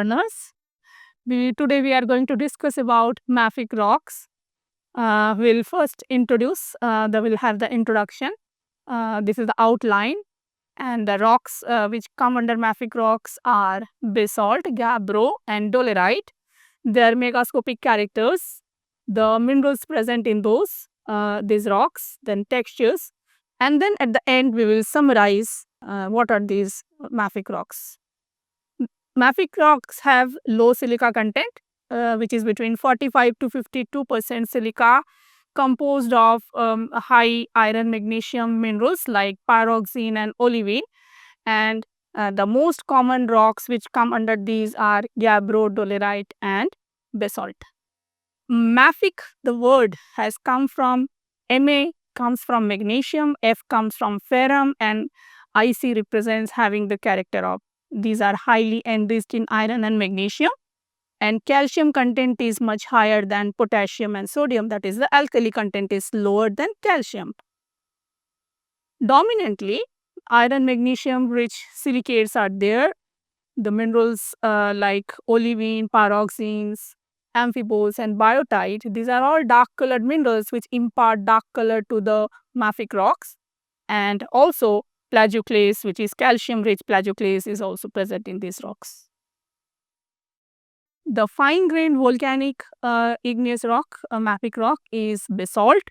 learners. Today we are going to discuss about mafic rocks. We'll first introduce, we'll have the introduction. This is the outline, and the rocks which come under mafic rocks are basalt, gabbro and dolerite. Their megascopic characters, the minerals present in these rocks, then textures, and then at the end we will summarize what are these mafic rocks. Mafic rocks have low silica content, which is between 45 to 52% silica, composed of high iron magnesium minerals like pyroxene and olivine. And the most common rocks which come under these are gabbro, dolerite and basalt. Mafic, the word has come from Ma comes from magnesium, F comes from ferrum, and Ic represents having the character of. These are highly enriched in iron and magnesium, and calcium content is much higher than potassium and sodium, that is the alkali content is lower than calcium. Dominantly, iron magnesium rich silicates are there. The minerals like olivine, pyroxenes, amphibose and biotite, these are all dark colored minerals which impart dark color to the mafic rocks. And also plagioclase, which is calcium rich plagioclase, is also present in these rocks. The fine grained volcanic igneous rock, mafic rock, is basalt,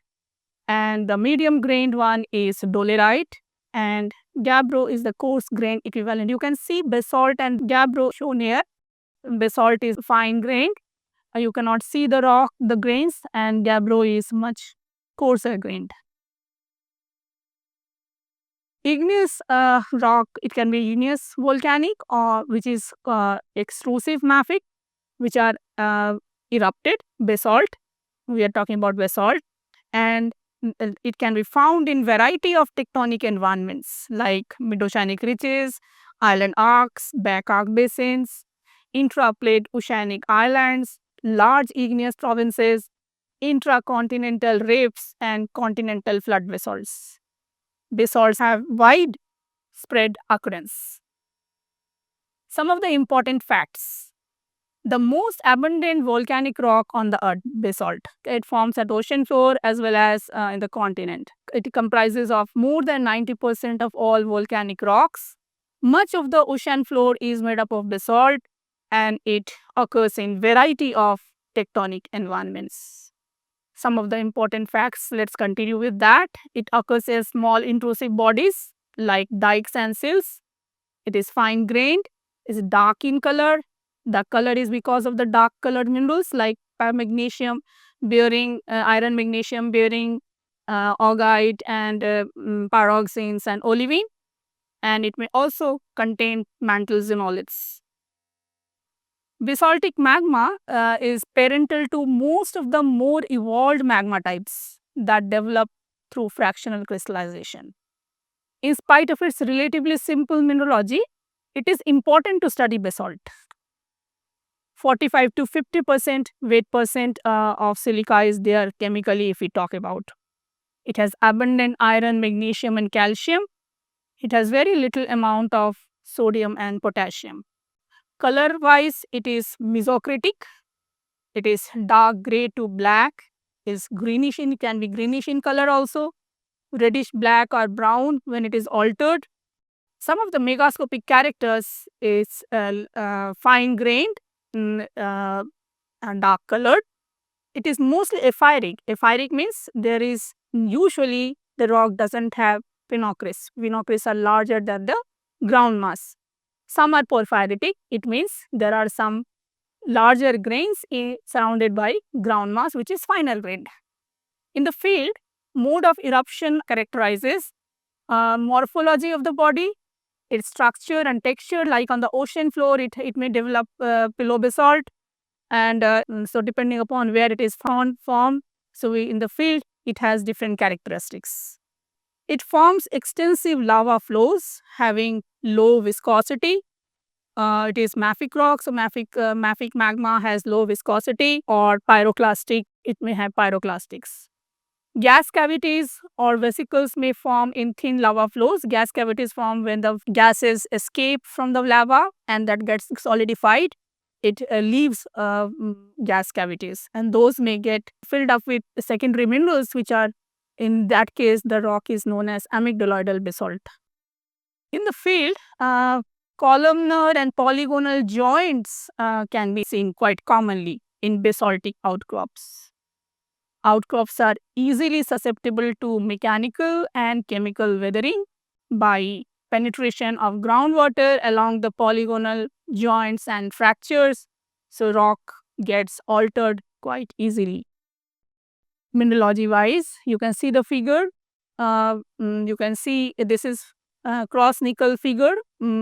and the medium grained one is dolerite, and gabbro is the coarse grained equivalent. You can see basalt and gabbro shown here. Basalt is fine grained. You cannot see the rock, the grains, and gabbro is much coarser grained. Igneous rock, it can be igneous volcanic or which is extrusive mafic, which are erupted basalt. We are talking about basalt, and it can be found in variety of tectonic environments like mid-oceanic ridges, island arcs, back arc basins, intraplate oceanic islands, large igneous provinces, intracontinental rifts, and continental flood basalts. Basalts have wide spread occurrence. Some of the important facts. The most abundant volcanic rock on the earth, basalt. It forms at ocean floor as well as in the continent. It comprises of more than 90% of all volcanic rocks. Much of the ocean floor is made up of basalt, and it occurs in variety of tectonic environments. Some of the important facts, let's continue with that. It occurs as small intrusive bodies like dikes and sills. It is fine grained, is dark in color. The color is because of the dark colored minerals like magnesium bearing, iron magnesium bearing, augite and pyroxenes and olivine. And it may also contain mantles and oolites. Basaltic magma is parental to most of the more evolved magma types that develop through fractional crystallization. In spite of its relatively simple mineralogy, it is important to study basalt. 45 to 50% weight percent of silica is there chemically if we talk about. It has abundant iron, magnesium and calcium. It has very little amount of sodium and potassium. Color wise, it is mesocritic. It is dark gray to black, is greenish in, it can be greenish in color also, reddish black or brown when it is altered. Some of the megascopic characters is fine grained, and dark colored. It is mostly ephiric. Ephiric means there is usually the rock doesn't have phenocrysts. Phenocrysts are larger than the ground mass. Some are porphyritic. It means there are some larger grains surrounded by ground mass, which is finer grained. In the field, mode of eruption characterizes morphology of the body, its structure and texture. Like on the ocean floor, it may develop pillow basalt, and so depending upon where it is found, so in the field, it has different characteristics. It forms extensive lava flows having low viscosity. It is mafic rock, so mafic magma has low viscosity, or pyroclastic, it may have pyroclastics. Gas cavities or vesicles may form in thin lava flows. Gas cavities form when the gases escape from the lava and that gets solidified. it leaves gas cavities, and those may get filled up with secondary minerals, which are, in that case, the rock is known as amygdaloidal basalt. In the field, columnar and polygonal joints can be seen quite commonly in basaltic outcrops. Outcrops are easily susceptible to mechanical and chemical weathering by penetration of groundwater along the polygonal joints and fractures, so rock gets altered quite easily. Mineralogy wise, you can see the figure. You can see this is cross nickel figure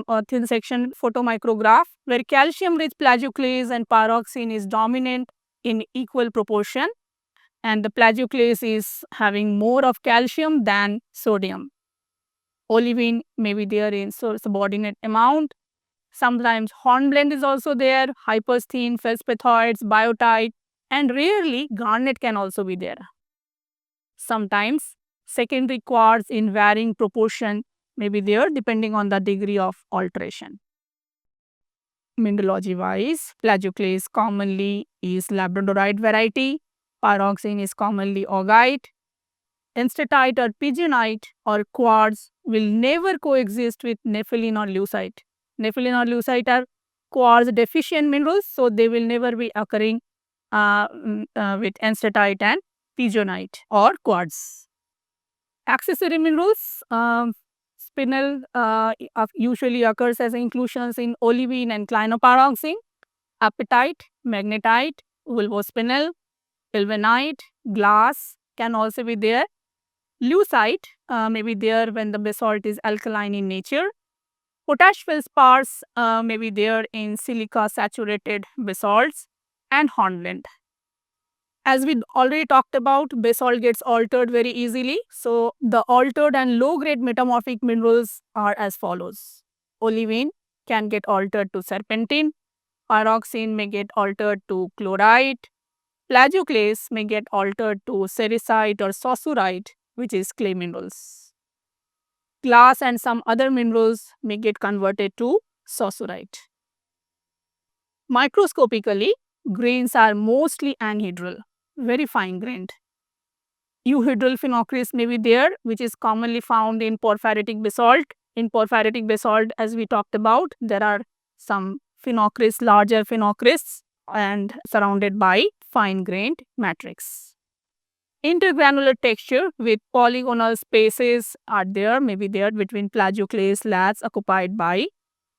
or thin section photomicrograph, where calcium rich plagioclase and pyroxene is dominant in equal proportion, and the plagioclase is having more of calcium than sodium. Olivine may be there in subordinate amount. Sometimes hornblende is also there, hypersthene, felspathoids, biotite, and rarely garnet can also be there. Sometimes secondary quartz in varying proportion may be there depending on the degree of alteration. Mineralogy wise, plagioclase commonly is labradorite variety, pyroxene is commonly augite, enstatite or pigeonite or quartz will never coexist with nepheline or leucite. Nepheline or leucite are quartz deficient minerals, so they will never be occurring with enstatite and pigeonite or quartz. Accessory minerals, spinel usually occurs as inclusions in olivine and clinopyroxene, apatite, magnetite, vulvospinel, ilmenite, glass can also be there. Leucite may be there when the basalt is alkaline in nature. Potash feldspars may be there in silica saturated basalts, and hornblende. As we already talked about, basalt gets altered very easily. So the altered and low grade metamorphic minerals are as follows. Olivine can get altered to serpentine. Pyroxene may get altered to chlorite. Plagioclase may get altered to cerussite or saussurite, which is clay minerals. Glass and some other minerals may get converted to saussurite. Microscopically, grains are mostly anhedral, very fine grained. Euhedral phenocryst may be there, which is commonly found in porphyritic basalt. In porphyritic basalt, as we talked about, there are some phenocrysts, larger phenocrysts, and surrounded by fine grained matrix. Intergranular texture with polygonal spaces are there, may be there between plagioclase layers occupied by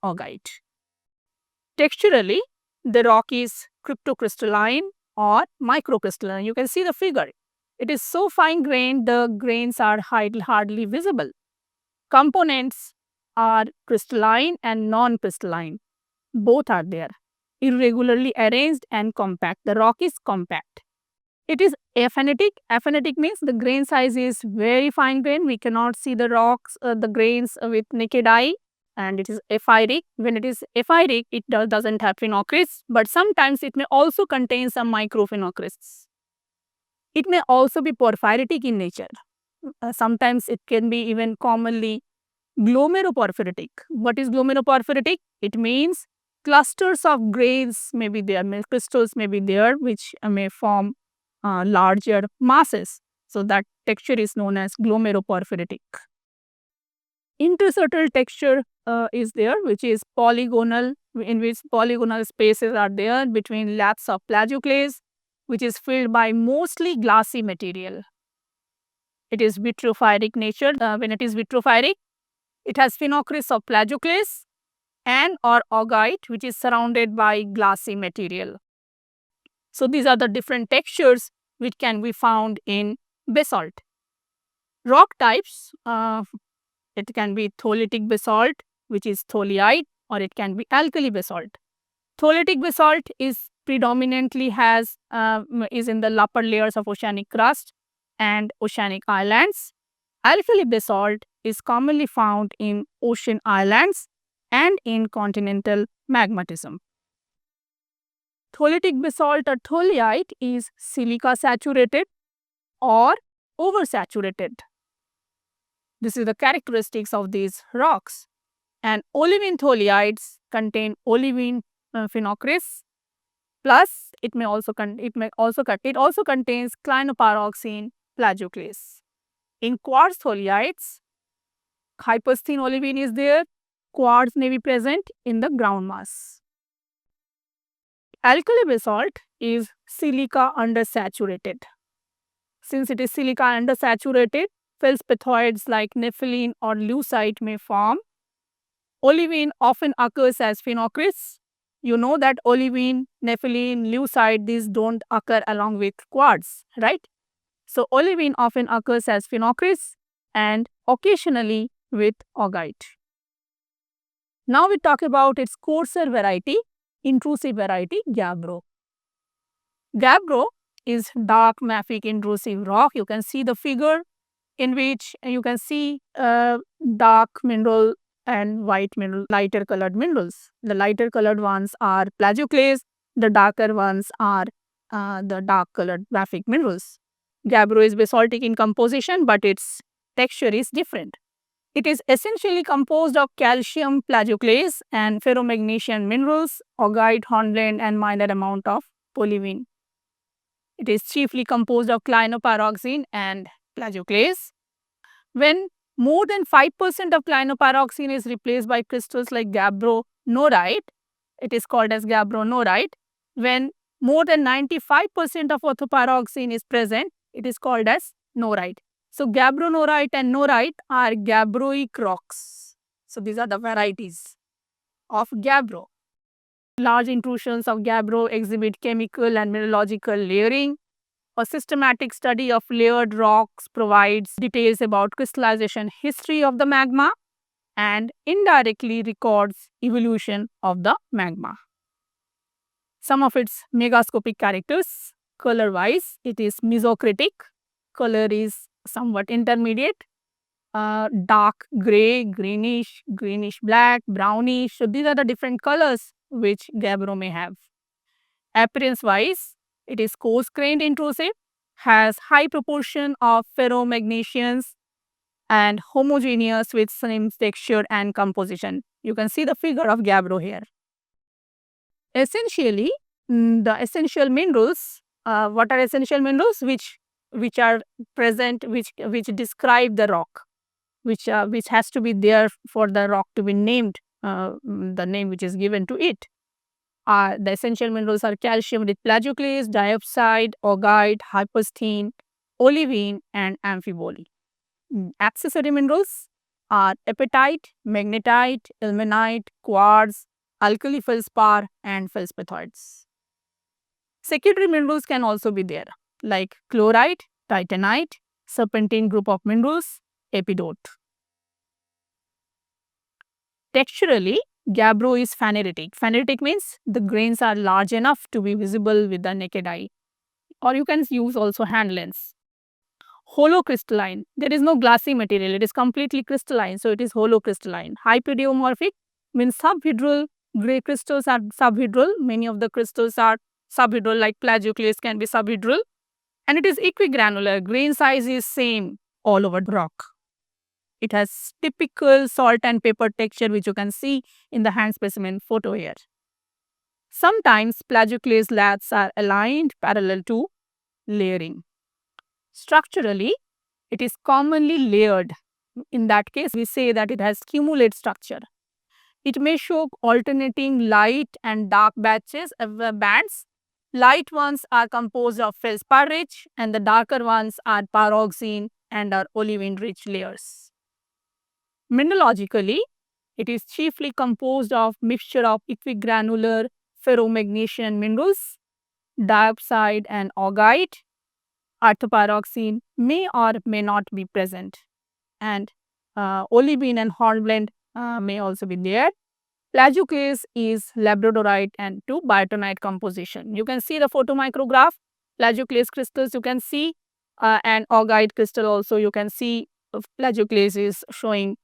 augite. Texturally, the rock is cryptocrystalline or microcrystalline. You can see the figure. It is so fine grained, the grains are hardly visible. Components are crystalline and non-crystalline. Both are there. Irregularly arranged and compact. The rock is compact. It is aphanetic. Aphanetic means the grain size is very fine grain. We cannot see the rocks, the grains with naked eye, and it is ephiric. When it is ephiric, it doesn't have phenocrysts, but sometimes it may also contain some microphenocrysts. It may also be porphyritic in nature. Sometimes it can be even commonly glomeroporphyritic. What is glomeroporphyritic? It means clusters of grains may be there, crystals may be there, which may form larger masses. So that texture is known as glomeroporphyritic. Intersubtle texture is there, which is polygonal, in which polygonal spaces are there between laths of plagioclase, which is filled by mostly glassy material. It is vitrophyric nature. When it is vitrophyric, it has phenocrysts of plagioclase and or augite, which is surrounded by glassy material. So these are the different textures which can be found in basalt. Rock types, it can be tholeiitic basalt, which is tholeite, or it can be alkali basalt. Tholeiitic basalt is predominantly is in the upper layers of oceanic crust and oceanic islands. Alkali basalt is commonly found in ocean islands and in continental magmatism. Tholeiitic basalt or tholeite is silica saturated or oversaturated. This is the characteristics of these rocks. And olivine tholeiites contain olivine phenocrysts Plus, it also contains clinopyroxene plagioclase. In quartz tholeiites, hypersthene olivine is there. Quartz may be present in the ground mass. Alkali basalt is silica undersaturated. Since it is silica undersaturated, feldspathoids like nepheline or leucite may form. Olivine often occurs as phenocrysts. You know that olivine, nepheline, leucite, these don't occur along with quartz, right? So olivine often occurs as phenocrysts and occasionally with augite. Now we talk about its coarser variety, intrusive variety, gabbro. Gabbro is dark mafic intrusive rock. You can see the figure in which you can see dark mineral and white mineral, lighter colored minerals. The lighter colored ones are plagioclase, the darker ones are the dark colored mafic minerals. Gabbro is basaltic in composition, but its texture is different. It is essentially composed of calcium plagioclase and ferromagnesian minerals, augite, hornblende, and minor amount of olivine. It is chiefly composed of clinopyroxene and plagioclase. When more than 5% of clinopyroxene is replaced by crystals like gabbro-norite, it is called as gabbro-norite. When more than 95% of orthopyroxene is present, it is called as norite. So, gabbro-norite and norite are gabbroic rocks. So, these are the varieties of gabbro. Large intrusions of gabbro exhibit chemical and mineralogical layering. A systematic study of layered rocks provides details about crystallization history of the magma and indirectly records evolution of the magma. Some of its megascopic characters, color-wise, it is mesocritic. Color is somewhat intermediate, dark gray, greenish, greenish black, brownish. So these are the different colors which gabbro may have. Appearance-wise, it is coarse-grained intrusive, has high proportion of ferromagnesians and homogeneous with same texture and composition. You can see the figure of gabbro here. Essentially, the essential minerals, what are essential minerals? Which are present, which describe the rock, which has to be there for the rock to be named, the name which is given to it. The essential minerals are calcium with plagioclase, diopside, augite, hypersthene, olivine, and amphiboly. Accessory minerals are apatite, magnetite, ilmenite, quartz, alkali feldspar, and feldspathoids. Secondary minerals can also be there, like chlorite, titanite, serpentine group of minerals, epidote. Texturally, gabbro is phaneritic. Phaneritic means the grains are large enough to be visible with the naked eye, or you can use also hand lens. Holocrystalline, there is no glassy material, it is completely crystalline, so it is holocrystalline. Hypidiomorphic means subhedral, gray crystals are subhedral, many of the crystals are subhedral, like plagioclase can be subhedral, and it is equigranular, grain size is same all over the rock. It has typical salt and pepper texture, which you can see in the hand specimen photo here. Sometimes plagioclase laths are aligned parallel to layering. Structurally, it is commonly layered. In that case, we say that it has cumulate structure. It may show alternating light and dark bands. Light ones are composed of feldspar rich and the darker ones are pyroxene and are olivine rich layers. Mineralogically, it is chiefly composed of mixture of equigranular ferromagnesian minerals, diopside and augite. Orthopyroxene may or may not be present, and olivine and hornblende may also be there. Plagioclase is labradorite and to biotinite composition. You can see the photomicrograph, plagioclase crystals you can see, and augite crystal also you can see. Plagioclase is showing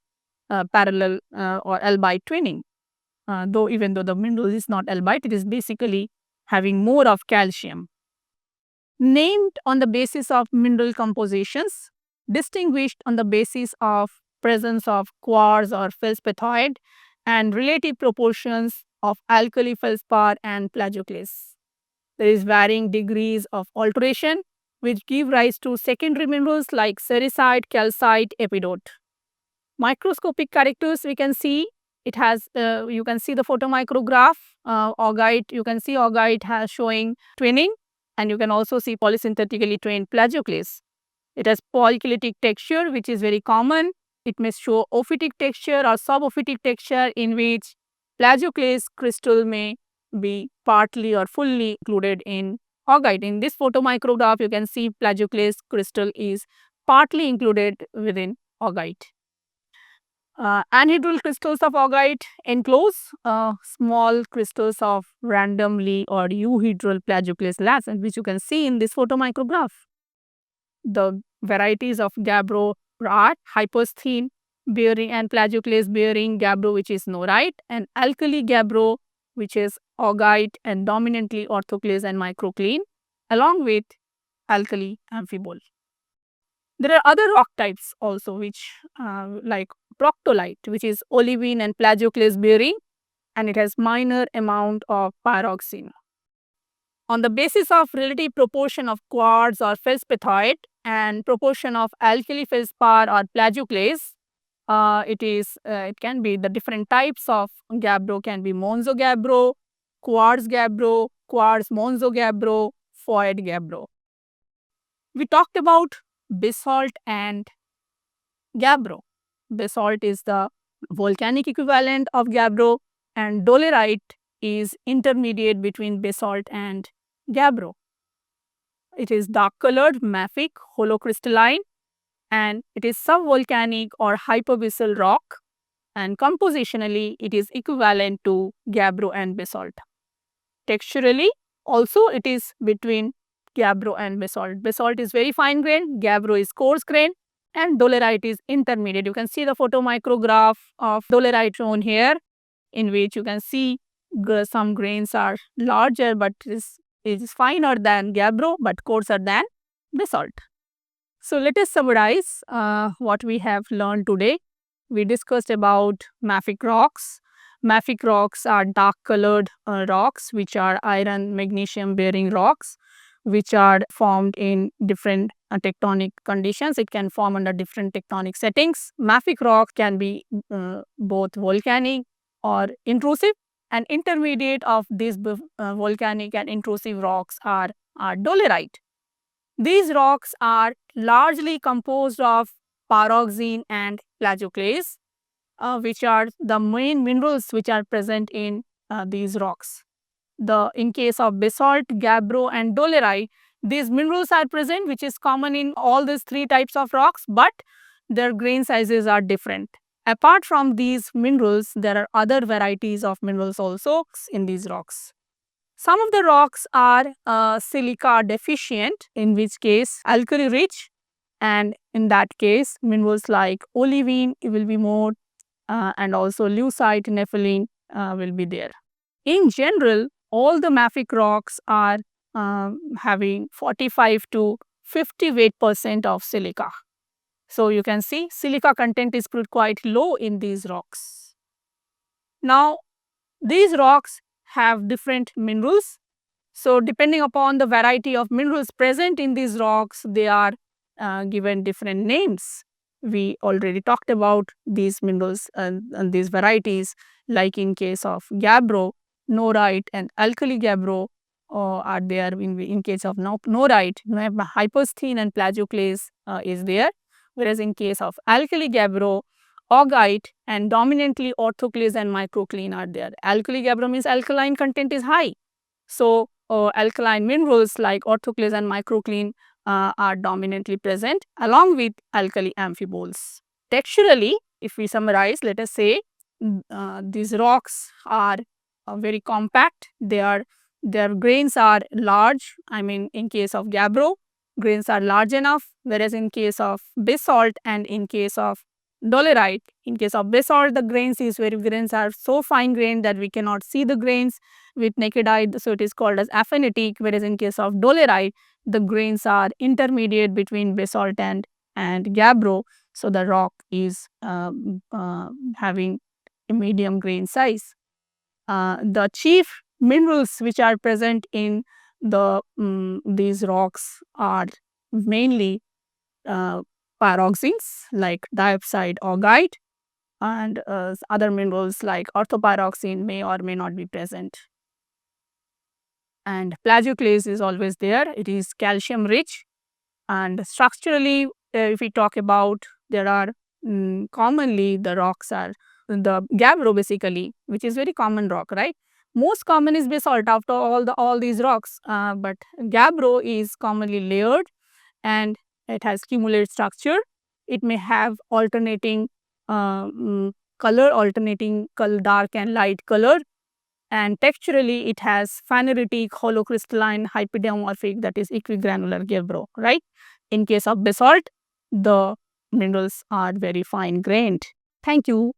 parallel or albite twinning. Even though the mineral is not albite, it is basically having more of calcium. Named on the basis of mineral compositions, distinguished on the basis of presence of quartz or feldspathoid, and relative proportions of alkali feldspar and plagioclase. There is varying degrees of alteration which give rise to secondary minerals like sericite, calcite, epidote. Microscopic characters we can see, it has you can see the photomicrograph, augite, you can see augite has showing twinning, and you can also see polysynthetically twinned plagioclase. It has polyclitic texture which is very common. It may show ophitic texture or subophitic texture in which plagioclase crystal may be partly or fully included in augite. In this photomicrograph you can see plagioclase crystal is partly included within augite. Anhedral crystals of augite enclose small crystals of randomly or euhedral plagioclase layers, which you can see in this photomicrograph. The varieties of gabbro are hypersthene bearing and plagioclase bearing gabbro, which is norite, and alkali gabbro, which is augite and dominantly orthoclase and microcline, along with alkali amphibole. There are other rock types also which like proctolite, which is olivine and plagioclase bearing, and it has minor amount of pyroxene. On the basis of relative proportion of quartz or feldspathoid and proportion of alkali feldspar or plagioclase, it can be the different types of gabbro can be monzo gabbro, quartz gabbro, quartz monzo gabbro, foid gabbro. We talked about basalt and gabbro. Basalt is the volcanic equivalent of gabbro, and dolerite is intermediate between basalt and gabbro. It is dark colored, mafic, holocrystalline, and it is subvolcanic or hyperbasal rock, and compositionally it is equivalent to gabbro and basalt. Texturally also it is between gabbro and basalt. Basalt is very fine grained, gabbro is coarse grained, and dolerite is intermediate. You can see the photomicrograph of dolerite shown here, in which you can see some grains are larger, but it is finer than gabbro but coarser than basalt. So let us summarize what we have learned today. We discussed about mafic rocks. Mafic rocks are dark colored rocks which are iron magnesium bearing rocks which are formed in different tectonic conditions. It can form under different tectonic settings. Mafic rock can be both volcanic or intrusive, and intermediate of these volcanic and intrusive rocks are dolerite. These rocks are largely composed of pyroxene and plagioclase, which are the main minerals which are present in these rocks. In case of basalt, gabbro and dolerite, these minerals are present, which is common in all these three types of rocks, but their grain sizes are different. Apart from these minerals, there are other varieties of minerals also in these rocks. Some of the rocks are silica deficient, in which case alkali rich, and in that case minerals like olivine will be more, and also leucite, nepheline will be there. In general, all the mafic rocks are having 45 to 50 weight% of silica. So you can see silica content is quite low in these rocks. Now these rocks have different minerals. So depending upon the variety of minerals present in these rocks, they are given different names. We already talked about these minerals and these varieties, like in case of gabbro, norite and alkali gabbro are there. In case of norite, hypersthene and plagioclase is there, whereas in case of alkali gabbro, augite and dominantly orthoclase and microcline are there. Alkali gabbro means alkaline content is high. So alkaline minerals like orthoclase and microcline are dominantly present along with alkali amphiboles. Texturally, if we summarize, let us say these rocks are very compact. Their grains are large. I mean, in case of gabbro, grains are large enough, whereas in case of basalt and in case of dolerite, in case of basalt, the grains are so fine grained that we cannot see the grains with naked eye, so it is called as aphanitic, whereas in case of dolerite, the grains are intermediate between basalt and gabbro, so the rock is having a medium grain size. The chief minerals which are present in these rocks are mainly pyroxenes like diopside augite, and other minerals like orthopyroxene may or may not be present. And plagioclase is always there. It is calcium rich, and structurally, if we talk about, there are commonly the rocks are the gabbro basically, which is very common rock, right? Most common is basalt after all these rocks, but gabbro is commonly layered and it has cumulate structure. It may have alternating color, dark and light color, and texturally it has phaneritic, holocrystalline, hypidiomorphic, that is equigranular gabbro, right? In case of basalt, the minerals are very fine grained. Thank you.